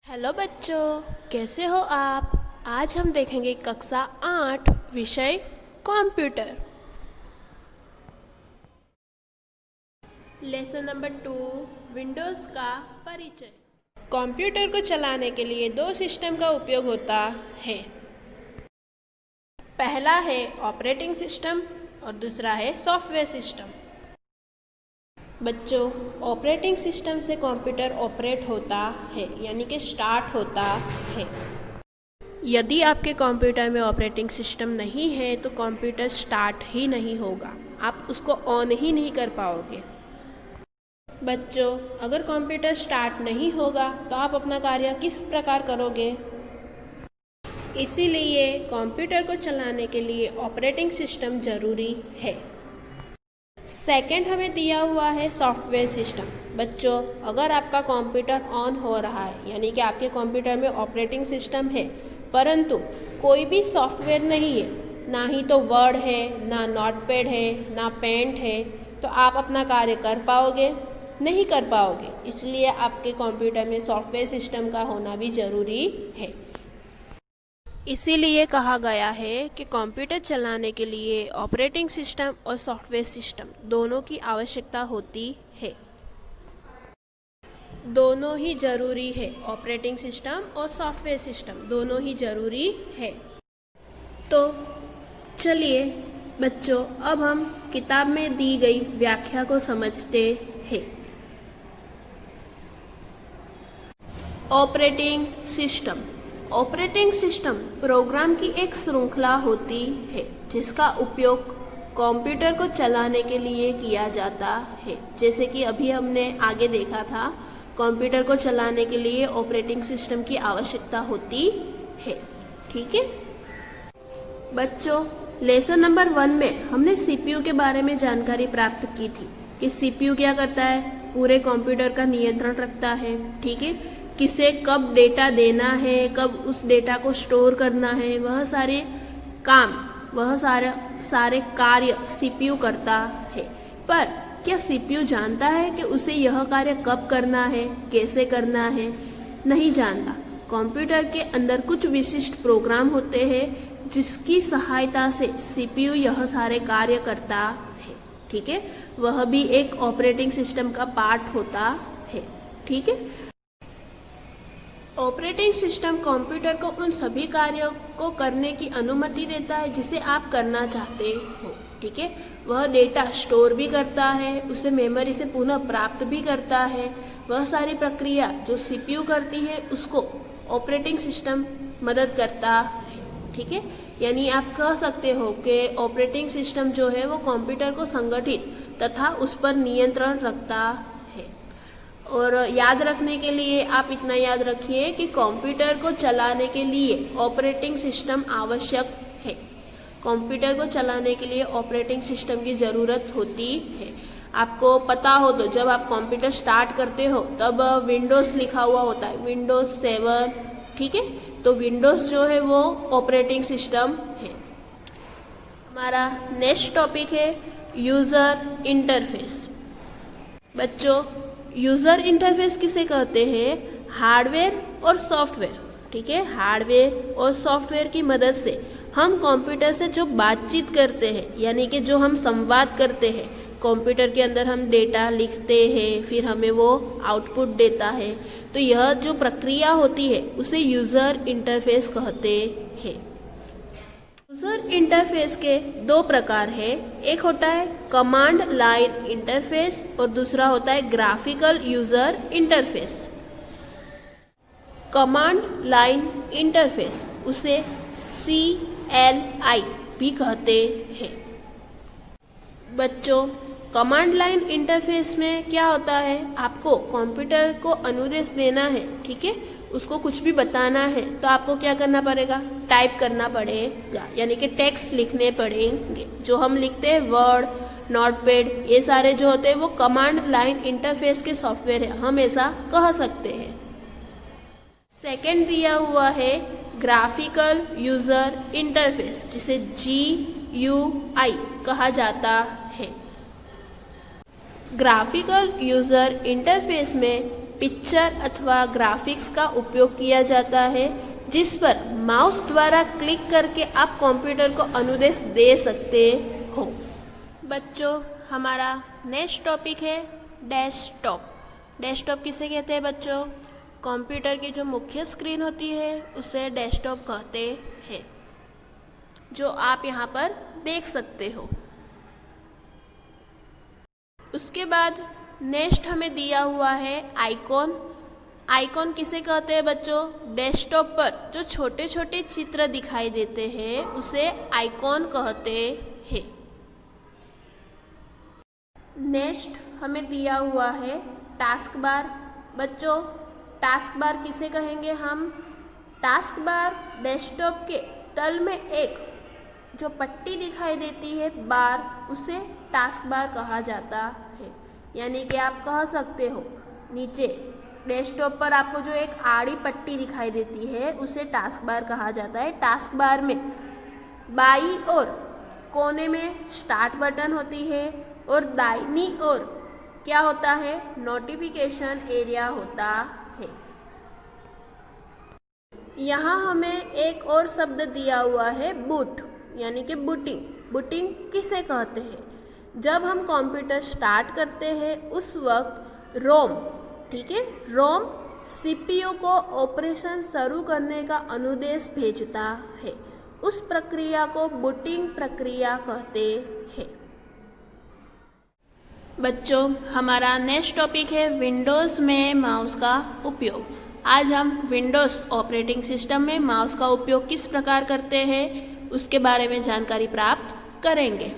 Hello बच्चों, कैसे हो आप। आज हम देखेंगे कक्षा 8 विषय कंप्यूटर। लेसन नंबर 2 विंडोज़ का परिचय। कंप्यूटर को चलाने के लिए दो सिस्टम का उपयोग होता है। पहला है ऑपरेटिंग सिस्टम और दूसरा है सॉफ्टवेयर सिस्टम। बच्चों, ऑपरेटिंग सिस्टम से कंप्यूटर ऑपरेट होता है, यानी कि स्टार्ट होता है। यदि आपके कंप्यूटर में ऑपरेटिंग सिस्टम नहीं है तो कंप्यूटर स्टार्ट ही नहीं होगा, आप उसको ऑन ही नहीं कर पाओगे। बच्चों, अगर कंप्यूटर स्टार्ट नहीं होगा तो आप अपना कार्य किस प्रकार करोगे। इसीलिए कंप्यूटर को चलाने के लिए ऑपरेटिंग सिस्टम ज़रूरी है। सेकंड हमें दिया हुआ है सॉफ्टवेयर सिस्टम। बच्चों, अगर आपका कंप्यूटर ऑन हो रहा है, यानी कि आपके कंप्यूटर में ऑपरेटिंग सिस्टम है परंतु कोई भी सॉफ्टवेयर नहीं है, ना ही तो वर्ड है, ना नोटपैड है, ना पेंट है, तो आप अपना कार्य कर पाओगे? नहीं कर पाओगे। इसलिए आपके कंप्यूटर में सॉफ्टवेयर सिस्टम का होना भी ज़रूरी है। इसीलिए कहा गया है कि कंप्यूटर चलाने के लिए ऑपरेटिंग सिस्टम और सॉफ्टवेयर सिस्टम दोनों की आवश्यकता होती है। दोनों ही ज़रूरी है, ऑपरेटिंग सिस्टम और सॉफ्टवेयर सिस्टम दोनों ही ज़रूरी है। तो चलिए बच्चों, अब हम किताब में दी गई व्याख्या को समझते हैं। ऑपरेटिंग सिस्टम प्रोग्राम की एक श्रृंखला होती है जिसका उपयोग कंप्यूटर को चलाने के लिए किया जाता है। जैसे कि अभी हमने आगे देखा था, कंप्यूटर को चलाने के लिए ऑपरेटिंग सिस्टम की आवश्यकता होती है। ठीक है बच्चों, लेसन नंबर 1 में हमने सीपीयू के बारे में जानकारी प्राप्त की थी कि सीपीयू क्या करता है, पूरे कंप्यूटर का नियंत्रण रखता है। ठीक है, किसे कब डेटा देना है, कब उस डेटा को स्टोर करना है, वह सारे काम, वह सारे कार्य सीपीयू करता है। पर क्या सीपीयू जानता है कि उसे यह कार्य कब करना है, कैसे करना है? नहीं जानता। कंप्यूटर के अंदर कुछ विशिष्ट प्रोग्राम होते हैं जिसकी सहायता से सीपीयू यह सारे कार्य करता है। ठीक है, वह भी एक ऑपरेटिंग सिस्टम का पार्ट होता है। ठीक है, ऑपरेटिंग सिस्टम कंप्यूटर को उन सभी कार्यों को करने की अनुमति देता है जिसे आप करना चाहते हो। ठीक है, वह डेटा स्टोर भी करता है, उसे मेमोरी से पुनः प्राप्त भी करता है। वह सारी प्रक्रिया जो सीपीयू करती है उसको ऑपरेटिंग सिस्टम मदद करता है। ठीक है, यानी आप कह सकते हो कि ऑपरेटिंग सिस्टम जो है वो कंप्यूटर को संगठित तथा उस पर नियंत्रण रखता है। और याद रखने के लिए आप इतना याद रखिए कि कंप्यूटर को चलाने के लिए ऑपरेटिंग सिस्टम आवश्यक है। कंप्यूटर को चलाने के लिए ऑपरेटिंग सिस्टम की ज़रूरत होती है। आपको पता हो तो जब आप कंप्यूटर स्टार्ट करते हो तब विंडोज़ लिखा हुआ होता है, विंडोज़ 7। ठीक है, तो विंडोज़ जो है वो ऑपरेटिंग सिस्टम है। हमारा नेक्स्ट टॉपिक है यूज़र इंटरफेस। बच्चों, यूज़र इंटरफेस किसे कहते हैं? हार्डवेयर और सॉफ्टवेयर। ठीक है, हार्डवेयर और सॉफ्टवेयर की मदद से हम कंप्यूटर से जो बातचीत करते हैं, यानी कि जो हम संवाद करते हैं, कंप्यूटर के अंदर हम डेटा लिखते हैं, फिर हमें वो आउटपुट देता है, तो यह जो प्रक्रिया होती है उसे यूज़र इंटरफेस कहते हैं। यूज़र इंटरफेस के दो प्रकार है, एक होता है कमांड लाइन इंटरफेस और दूसरा होता है graphical user interface. Command line interface उसे CLI भी कहते हैं। बच्चों, कमांड लाइन इंटरफेस में क्या होता है, आपको कंप्यूटर को अनुदेश देना है। ठीक है, उसको कुछ भी बताना है तो आपको क्या करना पड़ेगा, टाइप करना पड़ेगा, यानी कि टेक्स्ट लिखने पड़ेंगे। जो हम लिखते हैं वर्ड, नोटपैड, ये सारे जो होते हैं वो कमांड लाइन इंटरफेस के सॉफ्टवेयर है, हम ऐसा कह सकते हैं। सेकंड दिया हुआ है ग्राफिकल यूज़र इंटरफेस, जिसे GUI कहा जाता है। ग्राफिकल यूज़र इंटरफेस में पिक्चर अथवा ग्राफिक्स का उपयोग किया जाता है, जिस पर माउस द्वारा क्लिक करके आप कंप्यूटर को अनुदेश दे सकते हो। बच्चों, हमारा नेक्स्ट टॉपिक है डेस्कटॉप। डेस्कटॉप किसे कहते हैं बच्चों? कंप्यूटर की जो मुख्य स्क्रीन होती है उसे डेस्कटॉप कहते हैं, जो आप यहाँ पर देख सकते हो। उसके बाद नेक्स्ट हमें दिया हुआ है आइकॉन। आइकॉन किसे कहते हैं बच्चों? डेस्कटॉप पर जो छोटे छोटे चित्र दिखाई देते हैं उसे आइकॉन कहते हैं। नेक्स्ट हमें दिया हुआ है टास्क बार। बच्चों, टास्क बार किसे कहेंगे हम? टास्क बार डेस्कटॉप के तल में एक जो पट्टी दिखाई देती है बार, उसे टास्क बार कहा जाता है। यानी कि आप कह सकते हो नीचे डेस्कटॉप पर आपको जो एक आड़ी पट्टी दिखाई देती है उसे टास्क बार कहा जाता है। टास्क बार में बाई ओर कोने में स्टार्ट बटन होती है और दाहिनी ओर क्या होता है? नोटिफिकेशन एरिया होता है। यहाँ हमें एक और शब्द दिया हुआ है बूट, यानी कि बूटिंग। बूटिंग किसे कहते हैं? जब हम कंप्यूटर स्टार्ट करते हैं उस वक्त रोम, ठीक है, रोम सीपीयू को ऑपरेशन शुरू करने का अनुदेश भेजता है। उस प्रक्रिया को बूटिंग प्रक्रिया कहते हैं। बच्चों, हमारा नेक्स्ट टॉपिक है विंडोज़ में माउस का उपयोग। आज हम विंडोज़ ऑपरेटिंग सिस्टम में माउस का उपयोग किस प्रकार करते हैं उसके बारे में जानकारी प्राप्त करेंगे।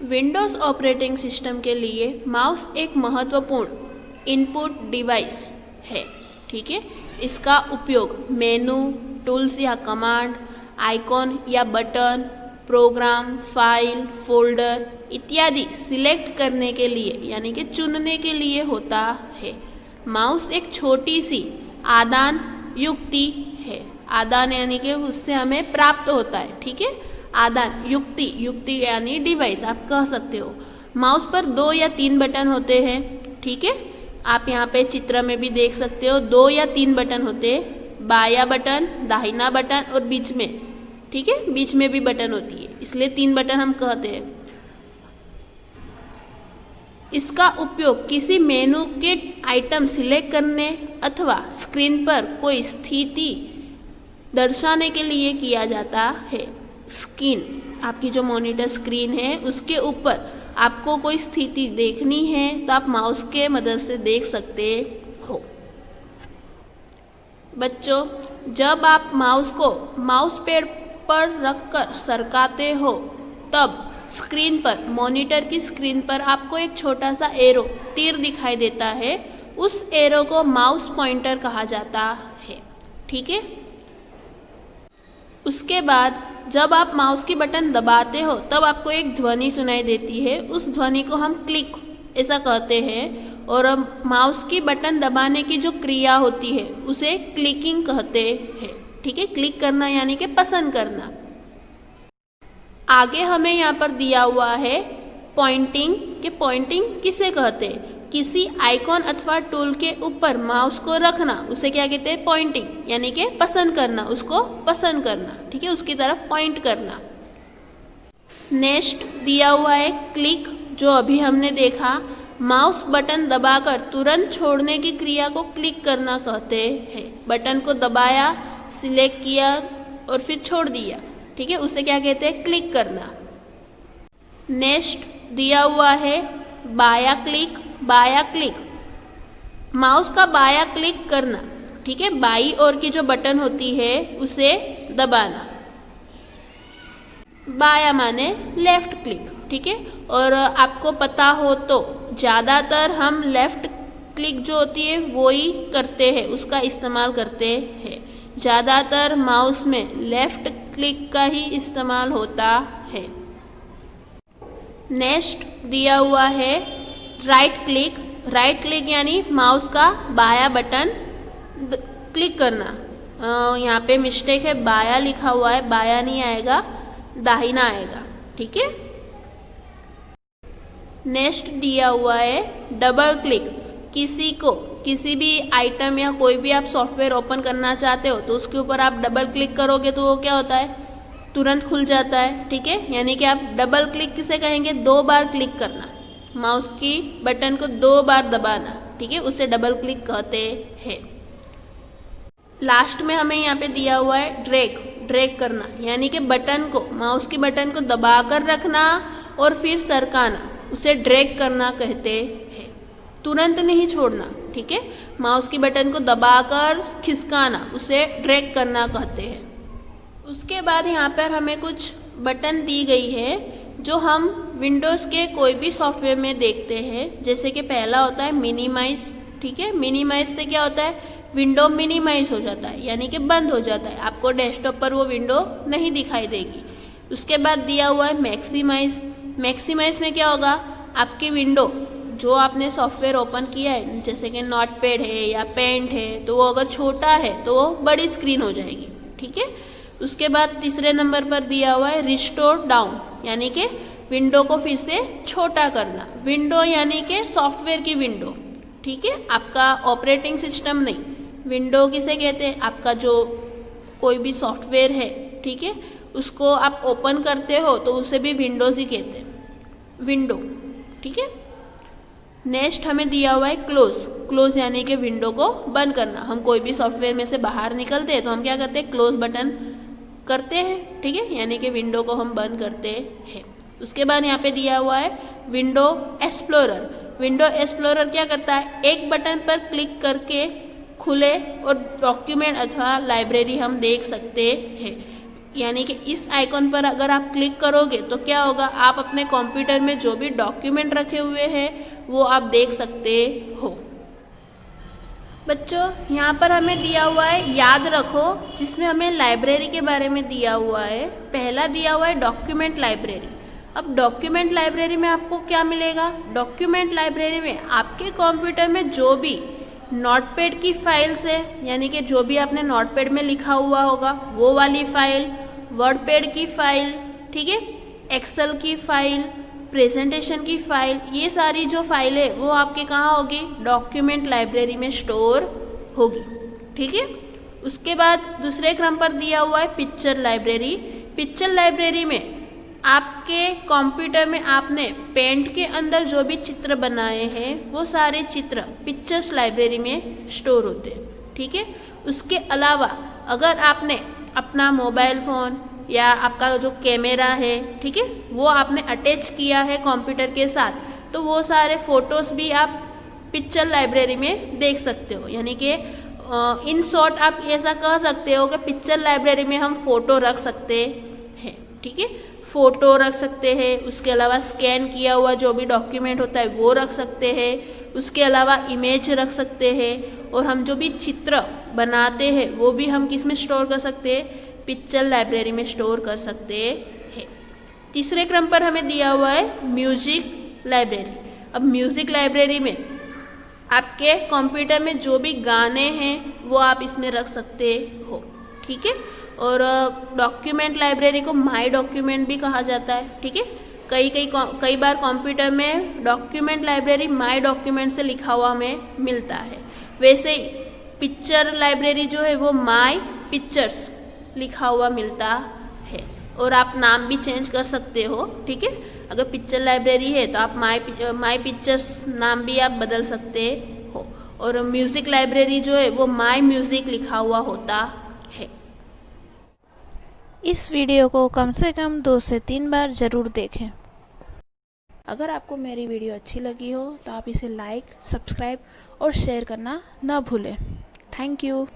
विंडोज़ ऑपरेटिंग सिस्टम के लिए माउस एक महत्वपूर्ण इनपुट डिवाइस है, ठीक है। इसका उपयोग मेनू, टूल्स या कमांड, आइकॉन या बटन, प्रोग्राम, फाइल, फोल्डर इत्यादि सिलेक्ट करने के लिए यानी कि चुनने के लिए होता है। माउस एक छोटी सी आदान युक्ति है। आदान यानी कि उससे हमें प्राप्त होता है, ठीक है। आदान युक्ति, युक्ति यानी डिवाइस आप कह सकते हो। माउस पर 2 या 3 बटन होते हैं, ठीक है। आप यहाँ पे चित्र में भी देख सकते हो 2 या 3 बटन होते हैं, बाया बटन, दाहिना बटन और बीच में, ठीक है, बीच में भी बटन होती है, इसलिए 3 बटन हम कहते हैं। इसका उपयोग किसी मेनू के आइटम सिलेक्ट करने अथवा स्क्रीन पर कोई स्थिति दर्शाने के लिए किया जाता है। स्क्रीन, आपकी जो मॉनिटर स्क्रीन है उसके ऊपर आपको कोई स्थिति देखनी है तो आप माउस के मदद से देख सकते हो। बच्चों, जब आप माउस को माउस पैड पर रखकर सरकाते हो तब स्क्रीन पर, मॉनिटर की स्क्रीन पर आपको एक छोटा सा एरो, तीर दिखाई देता है। उस एरो को माउस पॉइंटर कहा जाता है, ठीक है। उसके बाद जब आप माउस की बटन दबाते हो तब आपको एक ध्वनि सुनाई देती है। उस ध्वनि को हम क्लिक ऐसा कहते हैं और माउस की बटन दबाने की जो क्रिया होती है उसे क्लिकिंग कहते हैं, ठीक है। क्लिक करना यानी कि पसंद करना। आगे हमें यहाँ पर दिया हुआ है पॉइंटिंग, कि पॉइंटिंग किसे कहते हैं? किसी आइकॉन अथवा टूल के ऊपर माउस को रखना, उसे क्या कहते हैं? पॉइंटिंग, यानी कि पसंद करना, उसको पसंद करना, ठीक है, उसकी तरफ पॉइंट करना। नेक्स्ट दिया हुआ है क्लिक, जो अभी हमने देखा। माउस बटन दबाकर तुरंत छोड़ने की क्रिया को क्लिक करना कहते हैं। बटन को दबाया, सिलेक्ट किया और फिर छोड़ दिया, ठीक है, उसे क्या कहते हैं? क्लिक करना। नेक्स्ट दिया हुआ है बाया क्लिक। बाया क्लिक, माउस का बाया क्लिक करना, ठीक है, बाई ओर की जो बटन होती है उसे दबाना। बाया माने लेफ्ट क्लिक, ठीक है। और आपको पता हो तो ज़्यादातर हम लेफ्ट क्लिक जो होती है वो ही करते हैं, उसका इस्तेमाल करते हैं। ज़्यादातर माउस में लेफ्ट क्लिक का ही इस्तेमाल होता है। नेक्स्ट दिया हुआ है राइट क्लिक। राइट क्लिक यानी माउस का बाया बटन क्लिक करना। यहाँ पे मिस्टेक है, बाया लिखा हुआ है, बाया नहीं आएगा, दाहिना आएगा, ठीक है। नेक्स्ट दिया हुआ है डबल क्लिक। किसी को किसी भी आइटम या कोई भी आप सॉफ्टवेयर ओपन करना चाहते हो तो उसके ऊपर आप डबल क्लिक करोगे तो वो क्या होता है, तुरंत खुल जाता है। ठीक है, यानी कि आप डबल क्लिक किसे कहेंगे, 2 बार क्लिक करना, माउस की बटन को 2 बार दबाना। ठीक है, उसे डबल क्लिक कहते हैं। लास्ट में हमें यहाँ पे दिया हुआ है ड्रैग करना, यानी कि बटन को, माउस की बटन को दबाकर रखना और फिर सरकाना, उसे ड्रैग करना कहते हैं। तुरंत नहीं छोड़ना। ठीक है, माउस की बटन को दबाकर खिसकाना, उसे ड्रैग करना कहते हैं। उसके बाद यहाँ पर हमें कुछ बटन दी गई है जो हम विंडोज़ के कोई भी सॉफ्टवेयर में देखते हैं। जैसे कि पहला होता है मिनिमाइज। ठीक है, मिनिमाइज से क्या होता है, विंडो मिनिमाइज हो जाता है, यानी कि बंद हो जाता है, आपको डेस्कटॉप पर वो विंडो नहीं दिखाई देगी। उसके बाद दिया हुआ है मैक्सिमाइज। मैक्सिमाइज में क्या होगा, आपकी विंडो जो आपने सॉफ्टवेयर ओपन किया है, जैसे कि नोटपैड है या पेंट है, तो वो अगर छोटा है तो वो बड़ी स्क्रीन हो जाएगी। ठीक है, उसके बाद तीसरे नंबर पर दिया हुआ है रिस्टोर डाउन, यानी कि विंडो को फिर से छोटा करना। विंडो यानी कि सॉफ्टवेयर की विंडो। ठीक है, आपका ऑपरेटिंग सिस्टम नहीं। विंडो किसे कहते हैं, आपका जो कोई भी सॉफ्टवेयर है, ठीक है, उसको आप ओपन करते हो तो उसे भी विंडोज़ ही कहते हैं, विंडो। ठीक है, नेक्स्ट हमें दिया हुआ है क्लोज यानी कि विंडो को बंद करना। हम कोई भी सॉफ्टवेयर में से बाहर निकलते हैं तो हम क्या करते हैं, क्लोज बटन करते हैं। ठीक है, यानी कि विंडो को हम बंद करते हैं। उसके बाद यहाँ पे दिया हुआ है विंडो एक्सप्लोरर। विंडो एक्सप्लोरर क्या करता है, एक बटन पर क्लिक करके खुले और डॉक्यूमेंट अथवा लाइब्रेरी हम देख सकते हैं। यानी कि इस आइकॉन पर अगर आप क्लिक करोगे तो क्या होगा, आप अपने कंप्यूटर में जो भी डॉक्यूमेंट रखे हुए हैं वो आप देख सकते हो। बच्चों, यहाँ पर हमें दिया हुआ है याद रखो, जिसमें हमें लाइब्रेरी के बारे में दिया हुआ है। पहला दिया हुआ है डॉक्यूमेंट लाइब्रेरी। अब डॉक्यूमेंट लाइब्रेरी में आपको क्या मिलेगा, डॉक्यूमेंट लाइब्रेरी में आपके कंप्यूटर में जो भी नोटपैड की फाइल्स है, यानी कि जो भी आपने नोटपैड में लिखा हुआ होगा वो वाली फाइल, वर्डपैड की फाइल, ठीक है, एक्सेल की फाइल, प्रेजेंटेशन की फाइल, ये सारी जो फाइल है वो आपके कहाँ होगी, डॉक्यूमेंट लाइब्रेरी में स्टोर होगी। ठीक है, उसके बाद दूसरे क्रम पर दिया हुआ है पिक्चर लाइब्रेरी। पिक्चर लाइब्रेरी में आपके कंप्यूटर में आपने पेंट के अंदर जो भी चित्र बनाए हैं वो सारे चित्र पिक्चर्स लाइब्रेरी में स्टोर होते हैं। ठीक है, उसके अलावा अगर आपने अपना मोबाइल फ़ोन या आपका जो कैमरा है, ठीक है, वो आपने अटैच किया है कंप्यूटर के साथ, तो वो सारे फ़ोटोज़ भी आप पिक्चर लाइब्रेरी में देख सकते हो। यानी कि इन शॉर्ट आप ऐसा कह सकते हो कि पिक्चर लाइब्रेरी में हम फ़ोटो रख सकते हैं। ठीक है, फ़ोटो रख सकते हैं, उसके अलावा स्कैन किया हुआ जो भी डॉक्यूमेंट होता है वो रख सकते हैं, उसके अलावा इमेज रख सकते हैं, और हम जो भी चित्र बनाते हैं वो भी हम किस में स्टोर कर सकते हैं, पिक्चर लाइब्रेरी में स्टोर कर सकते हैं। तीसरे क्रम पर हमें दिया हुआ है म्यूजिक लाइब्रेरी। अब म्यूजिक लाइब्रेरी में आपके कंप्यूटर में जो भी गाने हैं वो आप इसमें रख सकते हो। ठीक है, और डॉक्यूमेंट लाइब्रेरी को माई डॉक्यूमेंट भी कहा जाता है। ठीक है, कई बार कंप्यूटर में डॉक्यूमेंट लाइब्रेरी माई डॉक्यूमेंट से लिखा हुआ हमें मिलता है। वैसे ही पिक्चर लाइब्रेरी जो है वो माई पिक्चर्स लिखा हुआ मिलता है, और आप नाम भी चेंज कर सकते हो। ठीक है, अगर पिक्चर लाइब्रेरी है तो आप माई पिक्चर्स नाम भी आप बदल सकते हो, और म्यूज़िक लाइब्रेरी जो है वो माई म्यूज़िक लिखा हुआ होता है। इस वीडियो को कम से कम 2 से 3 बार ज़रूर देखें। अगर आपको मेरी वीडियो अच्छी लगी हो तो आप इसे लाइक, सब्सक्राइब और शेयर करना न भूलें। Thank you.